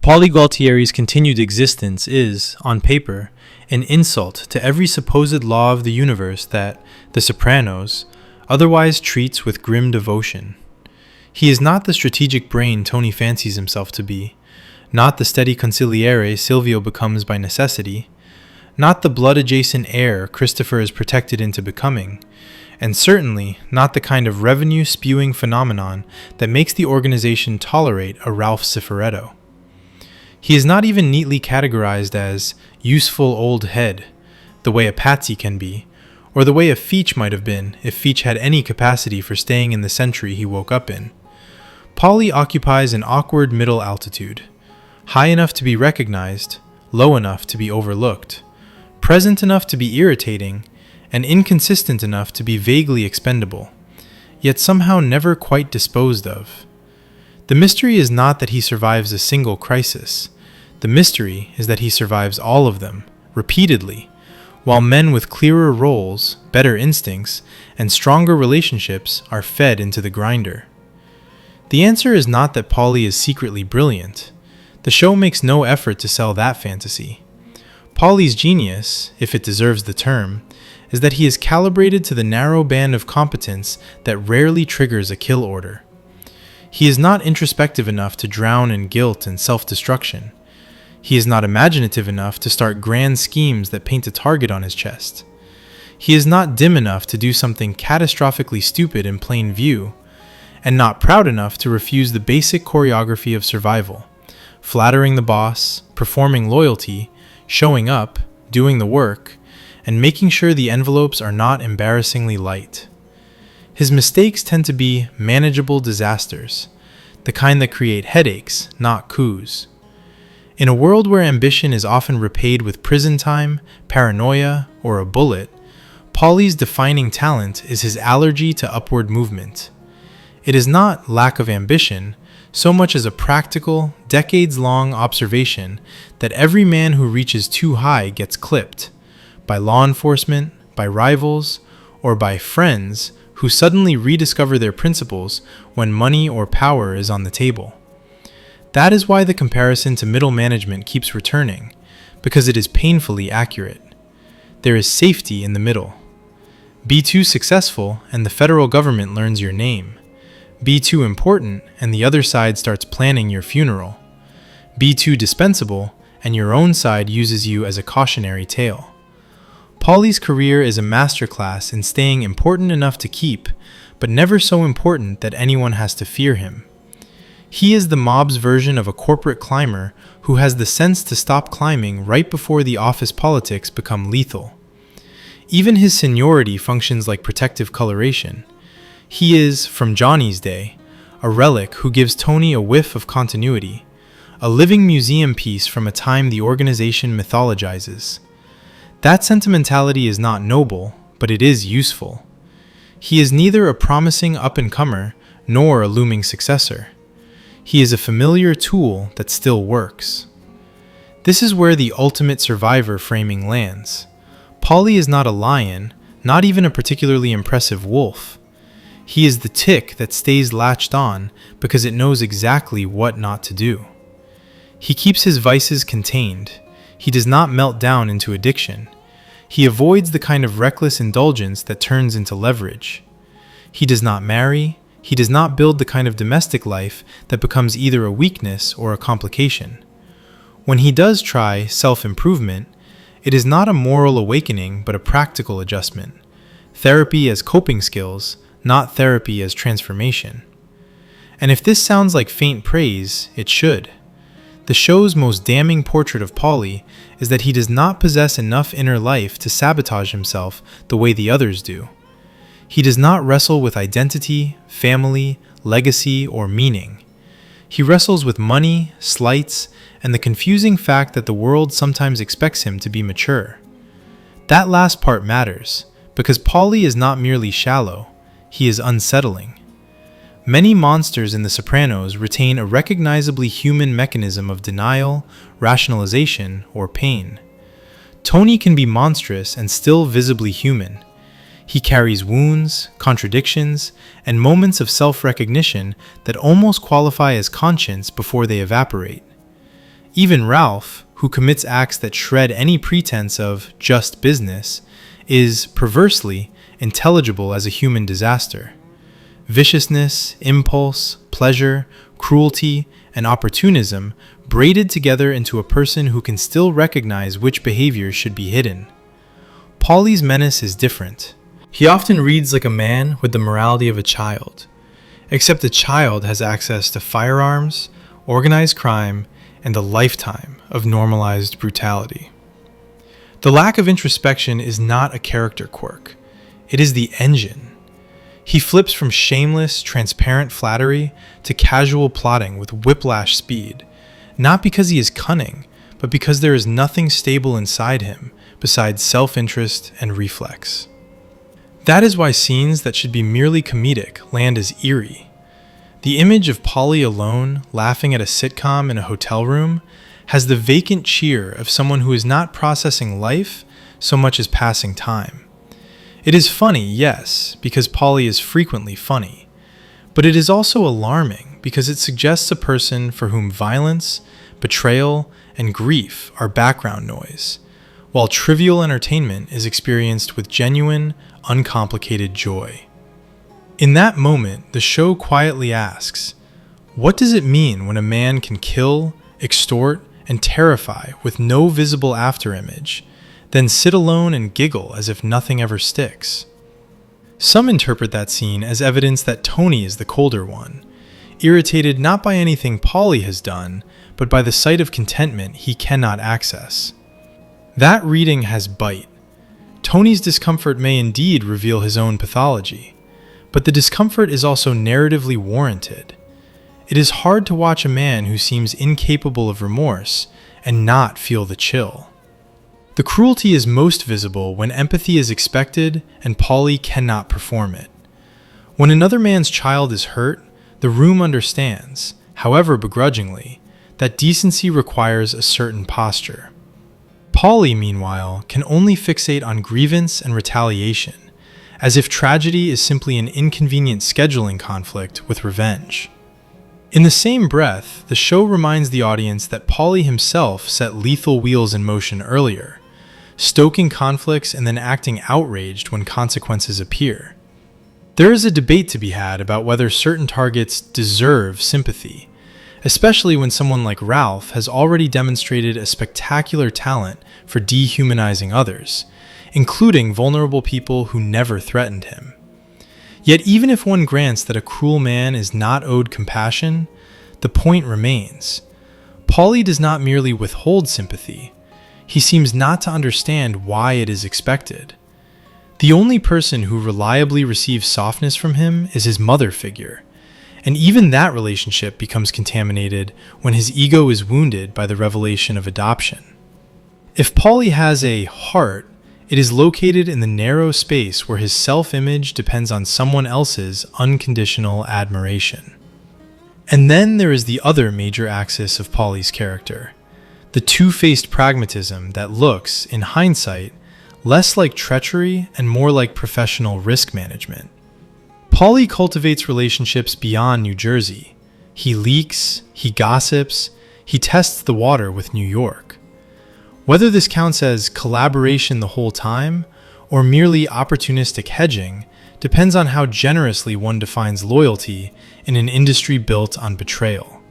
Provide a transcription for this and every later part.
Paulie Gualtieri's continued existence is, on paper, an insult to every supposed law of the universe that the Sopranos otherwise treats with grim devotion. He is not the strategic brain Tony fancies himself to be, not the steady consigliere Silvio becomes by necessity, not the blood-adjacent heir Christopher is protected into becoming, and certainly not the kind of revenue-spewing phenomenon that makes the organization tolerate a Ralph Cifaretto. He is not even neatly categorized as useful old head, the way a patsy can be, or the way a Feech might have been if Feech had any capacity for staying in the century he woke up in. Paulie occupies an awkward middle altitude, high enough to be recognized, low enough to be overlooked, present enough to be irritating, and inconsistent enough to be vaguely expendable, yet somehow never quite disposed of. The mystery is not that he survives a single crisis. The mystery is that he survives all of them, repeatedly, while men with clearer roles, better instincts, and stronger relationships are fed into the grinder. The answer is not that Paulie is secretly brilliant. The show makes no effort to sell that fantasy. Paulie's genius, if it deserves the term, is that he is calibrated to the narrow band of competence that rarely triggers a kill order. He is not introspective enough to drown in guilt and self-destruction. He is not imaginative enough to start grand schemes that paint a target on his chest. He is not dim enough to do something catastrophically stupid in plain view, and not proud enough to refuse the basic choreography of survival, flattering the boss, performing loyalty, showing up, doing the work, and making sure the envelopes are not embarrassingly light. His mistakes tend to be manageable disasters, the kind that create headaches, not coups. In a world where ambition is often repaid with prison time, paranoia, or a bullet, Paulie's defining talent is his allergy to upward movement. It is not lack of ambition, so much as a practical, decades-long observation that every man who reaches too high gets clipped, by law enforcement, by rivals, or by friends who suddenly rediscover their principles when money or power is on the table. That is why the comparison to middle management keeps returning, because it is painfully accurate. There is safety in the middle. Be too successful and the federal government learns your name. Be too important and the other side starts planning your funeral. Be too dispensable and your own side uses you as a cautionary tale. Paulie's career is a masterclass in staying important enough to keep, but never so important that anyone has to fear him. He is the mob's version of a corporate climber who has the sense to stop climbing right before the office politics become lethal. Even his seniority functions like protective coloration. He is, from Johnny's day, a relic who gives Tony a whiff of continuity, a living museum piece from a time the organization mythologizes. That sentimentality is not noble, but it is useful. He is neither a promising up-and-comer nor a looming successor. He is a familiar tool that still works. This is where the ultimate survivor framing lands. Paulie is not a lion, not even a particularly impressive wolf. He is the tick that stays latched on because it knows exactly what not to do. He keeps his vices contained. He does not melt down into addiction. He avoids the kind of reckless indulgence that turns into leverage. He does not marry. He does not build the kind of domestic life that becomes either a weakness or a complication. When he does try self-improvement, it is not a moral awakening but a practical adjustment. Therapy as coping skills, not therapy as transformation. And if this sounds like faint praise, it should. The show's most damning portrait of Paulie is that he does not possess enough inner life to sabotage himself the way the others do. He does not wrestle with identity, family, legacy, or meaning. He wrestles with money, slights, and the confusing fact that the world sometimes expects him to be mature. That last part matters, because Paulie is not merely shallow, he is unsettling. Many monsters in The Sopranos retain a recognizably human mechanism of denial, rationalization, or pain. Tony can be monstrous and still visibly human. He carries wounds, contradictions, and moments of self-recognition that almost qualify as conscience before they evaporate. Even Ralph, who commits acts that shred any pretense of just business, is, perversely, intelligible as a human disaster. Viciousness, impulse, pleasure, cruelty, and opportunism braided together into a person who can still recognize which behaviors should be hidden. Paulie's menace is different. He often reads like a man with the morality of a child, except the child has access to firearms, organized crime, and a lifetime of normalized brutality. The lack of introspection is not a character quirk. It is the engine. He flips from shameless, transparent flattery to casual plotting with whiplash speed, not because he is cunning, but because there is nothing stable inside him besides self-interest and reflex. That is why scenes that should be merely comedic land as eerie. The image of Paulie alone, laughing at a sitcom in a hotel room, has the vacant cheer of someone who is not processing life so much as passing time. It is funny, yes, because Paulie is frequently funny, but it is also alarming because it suggests a person for whom violence, betrayal, and grief are background noise, while trivial entertainment is experienced with genuine, uncomplicated joy. In that moment, the show quietly asks, what does it mean when a man can kill, extort, and terrify with no visible afterimage, then sit alone and giggle as if nothing ever sticks? Some interpret that scene as evidence that Tony is the colder one, irritated not by anything Paulie has done, but by the sight of contentment he cannot access. That reading has bite. Tony's discomfort may indeed reveal his own pathology, but the discomfort is also narratively warranted. It is hard to watch a man who seems incapable of remorse and not feel the chill. The cruelty is most visible when empathy is expected and Paulie cannot perform it. When another man's child is hurt, the room understands, however begrudgingly, that decency requires a certain posture. Paulie, meanwhile, can only fixate on grievance and retaliation, as if tragedy is simply an inconvenient scheduling conflict with revenge. In the same breath, the show reminds the audience that Paulie himself set lethal wheels in motion earlier, stoking conflicts and then acting outraged when consequences appear. There is a debate to be had about whether certain targets deserve sympathy, especially when someone like Ralph has already demonstrated a spectacular talent for dehumanizing others, including vulnerable people who never threatened him. Yet even if one grants that a cruel man is not owed compassion, the point remains. Paulie does not merely withhold sympathy. He seems not to understand why it is expected. The only person who reliably receives softness from him is his mother figure, and even that relationship becomes contaminated when his ego is wounded by the revelation of adoption. If Paulie has a heart, it is located in the narrow space where his self-image depends on someone else's unconditional admiration. And then there is the other major axis of Paulie's character, the two-faced pragmatism that looks, in hindsight, less like treachery and more like professional risk management. Paulie cultivates relationships beyond New Jersey. He leaks, he gossips, he tests the water with New York. Whether this counts as collaboration the whole time, or merely opportunistic hedging, depends on how generously one defines loyalty in an industry built on betrayal.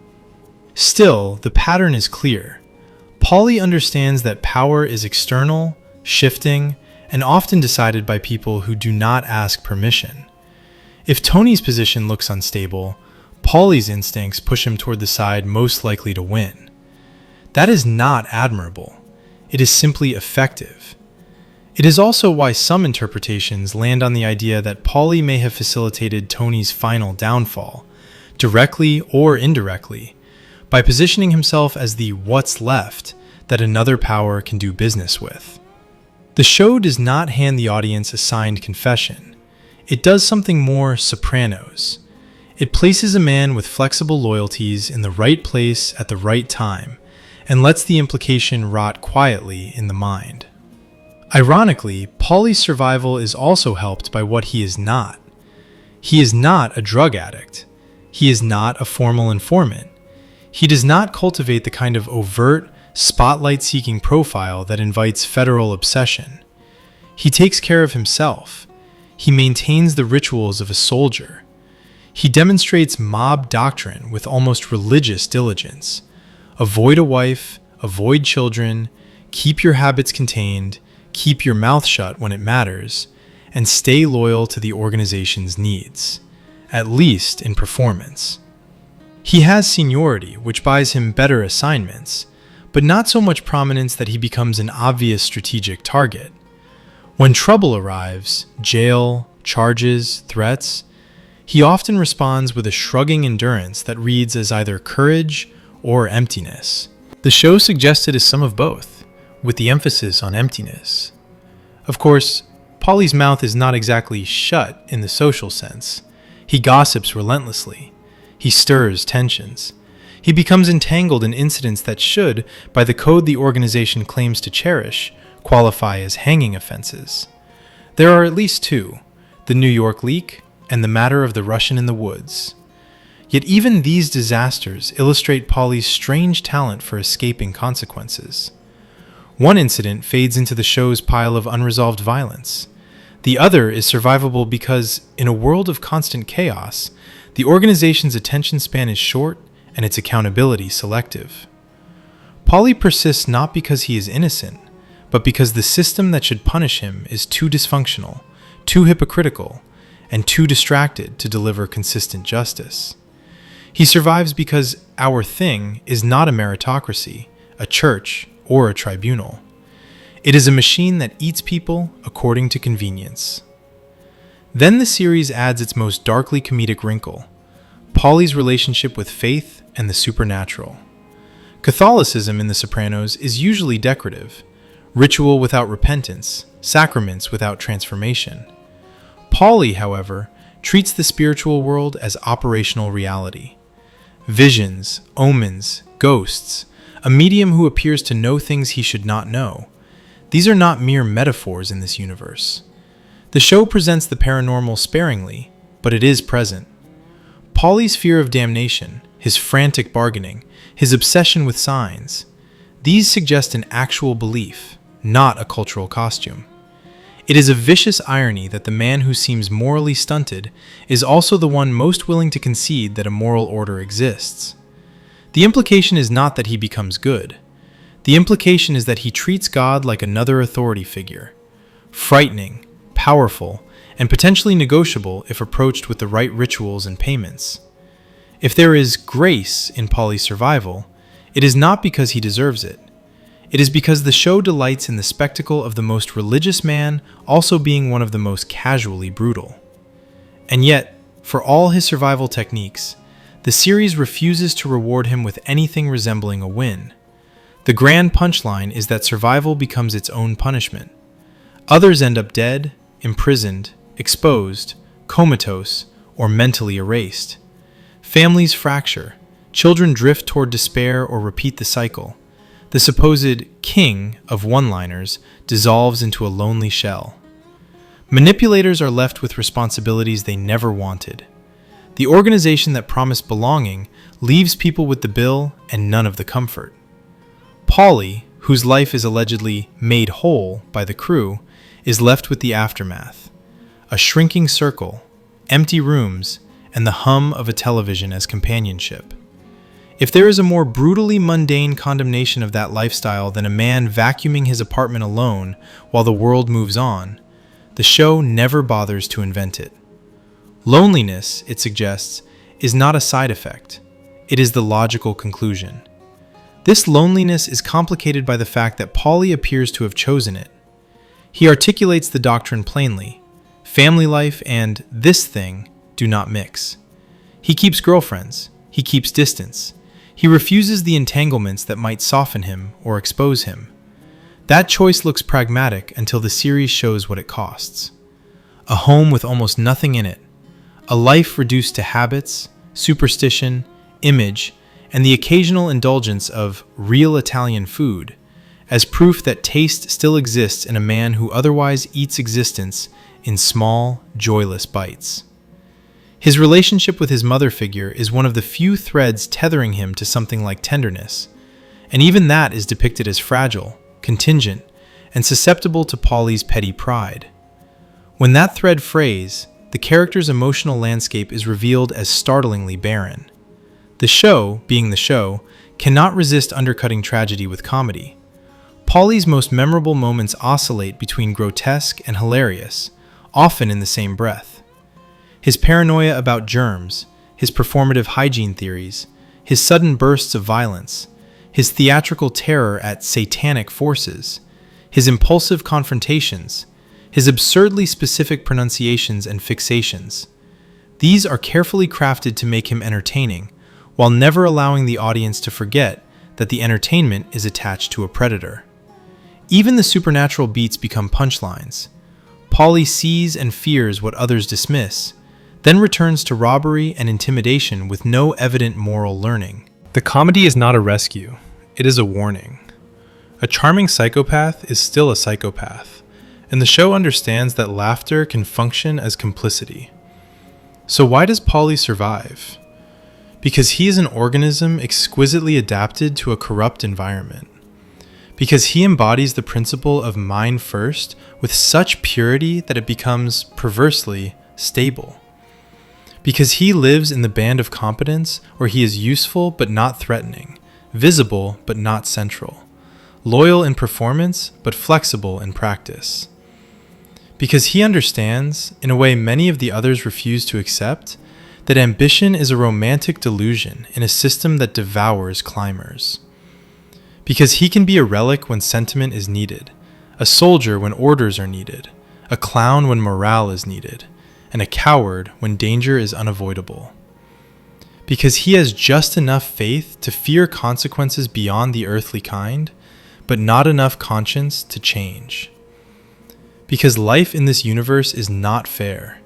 Still, the pattern is clear. Paulie understands that power is external, shifting, and often decided by people who do not ask permission. If Tony's position looks unstable, Paulie's instincts push him toward the side most likely to win. That is not admirable. It is simply effective. It is also why some interpretations land on the idea that Paulie may have facilitated Tony's final downfall, directly or indirectly, by positioning himself as the what's left that another power can do business with. The show does not hand the audience a signed confession. It does something more Sopranos. It places a man with flexible loyalties in the right place at the right time, and lets the implication rot quietly in the mind. Ironically, Paulie's survival is also helped by what he is not. He is not a drug addict. He is not a formal informant. He does not cultivate the kind of overt, spotlight-seeking profile that invites federal obsession. He takes care of himself. He maintains the rituals of a soldier. He demonstrates mob doctrine with almost religious diligence. Avoid a wife, avoid children, keep your habits contained, keep your mouth shut when it matters, and stay loyal to the organization's needs, at least in performance. He has seniority, which buys him better assignments, but not so much prominence that he becomes an obvious strategic target. When trouble arrives, jail, charges, threats, he often responds with a shrugging endurance that reads as either courage or emptiness. The show suggested as some of both, with the emphasis on emptiness. Of course, Paulie's mouth is not exactly shut in the social sense. He gossips relentlessly. He stirs tensions. He becomes entangled in incidents that should, by the code the organization claims to cherish, qualify as hanging offenses. There are at least two, the New York leak and the matter of the Russian in the woods. Yet even these disasters illustrate Paulie's strange talent for escaping consequences. One incident fades into the show's pile of unresolved violence. The other is survivable because, in a world of constant chaos, the organization's attention span is short and its accountability selective. Paulie persists not because he is innocent, but because the system that should punish him is too dysfunctional, too hypocritical, and too distracted to deliver consistent justice. He survives because our thing is not a meritocracy, a church, or a tribunal. It is a machine that eats people according to convenience. Then the series adds its most darkly comedic wrinkle, Paulie's relationship with faith and the supernatural. Catholicism in The Sopranos is usually decorative, ritual without repentance, sacraments without transformation. Paulie, however, treats the spiritual world as operational reality. Visions, omens, ghosts, a medium who appears to know things he should not know. These are not mere metaphors in this universe. The show presents the paranormal sparingly, but it is present. Paulie's fear of damnation, his frantic bargaining, his obsession with signs, these suggest an actual belief, not a cultural costume. It is a vicious irony that the man who seems morally stunted is also the one most willing to concede that a moral order exists. The implication is not that he becomes good. The implication is that he treats God like another authority figure, frightening, powerful, and potentially negotiable if approached with the right rituals and payments. If there is grace in Paulie's survival, it is not because he deserves it. It is because the show delights in the spectacle of the most religious man also being one of the most casually brutal. And yet, for all his survival techniques, the series refuses to reward him with anything resembling a win. The grand punchline is that survival becomes its own punishment. Others end up dead, imprisoned, exposed, comatose, or mentally erased. Families fracture, children drift toward despair or repeat the cycle. The supposed king of one-liners dissolves into a lonely shell. Manipulators are left with responsibilities they never wanted. The organization that promised belonging leaves people with the bill and none of the comfort. Paulie, whose life is allegedly made whole by the crew, is left with the aftermath. A shrinking circle, empty rooms, and the hum of a television as companionship. If there is a more brutally mundane condemnation of that lifestyle than a man vacuuming his apartment alone while the world moves on, the show never bothers to invent it. Loneliness, it suggests, is not a side effect. It is the logical conclusion. This loneliness is complicated by the fact that Paulie appears to have chosen it. He articulates the doctrine plainly. Family life and this thing do not mix. He keeps girlfriends. He keeps distance. He refuses the entanglements that might soften him or expose him. That choice looks pragmatic until the series shows what it costs. A home with almost nothing in it. A life reduced to habits, superstition, image, and the occasional indulgence of real Italian food, as proof that taste still exists in a man who otherwise eats existence in small, joyless bites. His relationship with his mother figure is one of the few threads tethering him to something like tenderness, and even that is depicted as fragile, contingent, and susceptible to Paulie's petty pride. When that thread frays, the character's emotional landscape is revealed as startlingly barren. The show, being the show, cannot resist undercutting tragedy with comedy. Paulie's most memorable moments oscillate between grotesque and hilarious, often in the same breath. His paranoia about germs, his performative hygiene theories, his sudden bursts of violence, his theatrical terror at satanic forces, his impulsive confrontations, his absurdly specific pronunciations and fixations. These are carefully crafted to make him entertaining, while never allowing the audience to forget that the entertainment is attached to a predator. Even the supernatural beats become punchlines. Paulie sees and fears what others dismiss, then returns to robbery and intimidation with no evident moral learning. The comedy is not a rescue, it is a warning. A charming psychopath is still a psychopath, and the show understands that laughter can function as complicity. So why does Paulie survive? Because he is an organism exquisitely adapted to a corrupt environment. Because he embodies the principle of mind first with such purity that it becomes, perversely, stable. Because he lives in the band of competence where he is useful but not threatening, visible but not central, loyal in performance but flexible in practice. Because he understands, in a way many of the others refuse to accept, that ambition is a romantic delusion in a system that devours climbers. Because he can be a relic when sentiment is needed, a soldier when orders are needed, a clown when morale is needed, and a coward when danger is unavoidable. Because he has just enough faith to fear consequences beyond the earthly kind, but not enough conscience to change. Because life in this universe is not fair,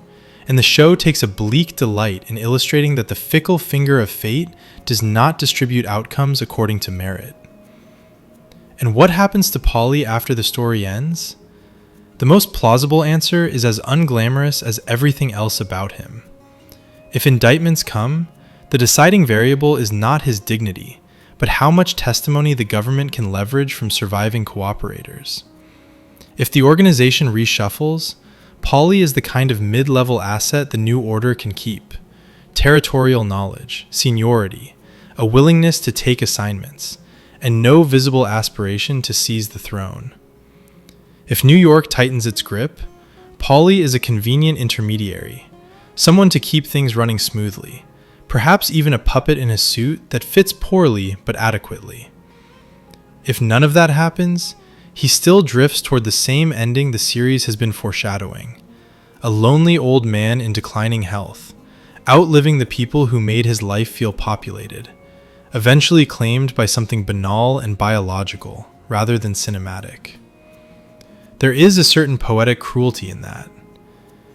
and the show takes a bleak delight in illustrating that the fickle finger of fate does not distribute outcomes according to merit. And what happens to Paulie after the story ends? The most plausible answer is as unglamorous as everything else about him. If indictments come, the deciding variable is not his dignity, but how much testimony the government can leverage from surviving cooperators. If the organization reshuffles, Paulie is the kind of mid-level asset the new order can keep: territorial knowledge, seniority, a willingness to take assignments, and no visible aspiration to seize the throne. If New York tightens its grip, Paulie is a convenient intermediary, someone to keep things running smoothly, perhaps even a puppet in a suit that fits poorly but adequately. If none of that happens, he still drifts toward the same ending the series has been foreshadowing: a lonely old man in declining health, outliving the people who made his life feel populated, eventually claimed by something banal and biological rather than cinematic. There is a certain poetic cruelty in that.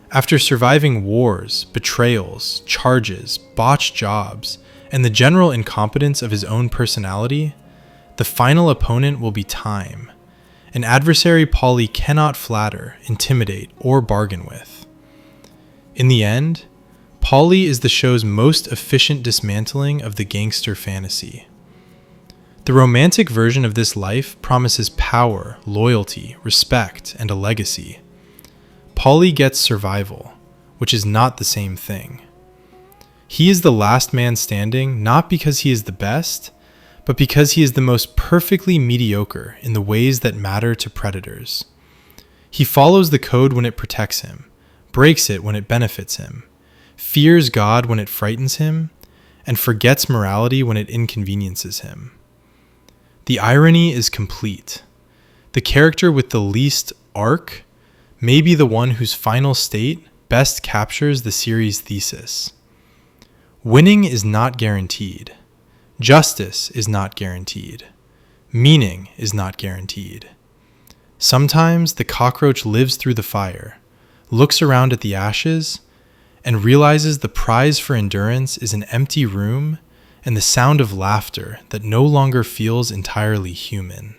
After surviving wars, betrayals, charges, botched jobs, and the general incompetence of his own personality, the final opponent will be time, an adversary Paulie cannot flatter, intimidate, or bargain with. In the end, Paulie is the show's most efficient dismantling of the gangster fantasy. The romantic version of this life promises power, loyalty, respect, and a legacy. Paulie gets survival, which is not the same thing. He is the last man standing not because he is the best, but because he is the most perfectly mediocre in the ways that matter to predators. He follows the code when it protects him, breaks it when it benefits him, fears God when it frightens him, and forgets morality when it inconveniences him. The irony is complete. The character with the least arc may be the one whose final state best captures the series' thesis. Winning is not guaranteed. Justice is not guaranteed. Meaning is not guaranteed. Sometimes the cockroach lives through the fire, looks around at the ashes, and realizes the prize for endurance is an empty room and the sound of laughter that no longer feels entirely human.